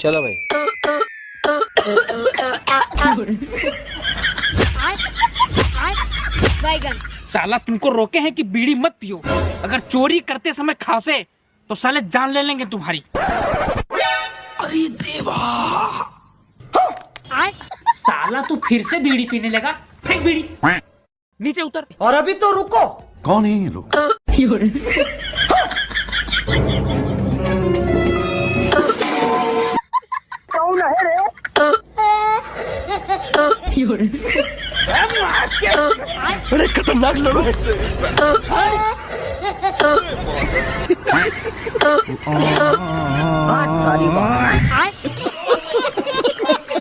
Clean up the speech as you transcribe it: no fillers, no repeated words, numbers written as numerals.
चलो भाई। बैगन। साला तुमको रोके हैं कि बीड़ी मत पियो, अगर चोरी करते समय खांसे तो साले जान ले लेंगे तुम्हारी। अरे देवा, साला तू फिर से बीड़ी पीने लगा, फेंक बीड़ी नीचे उतर। और अभी तो रुको। कौन है ये लोग? कौन है रे? अरे खतरनाक लोग बात सारी बात।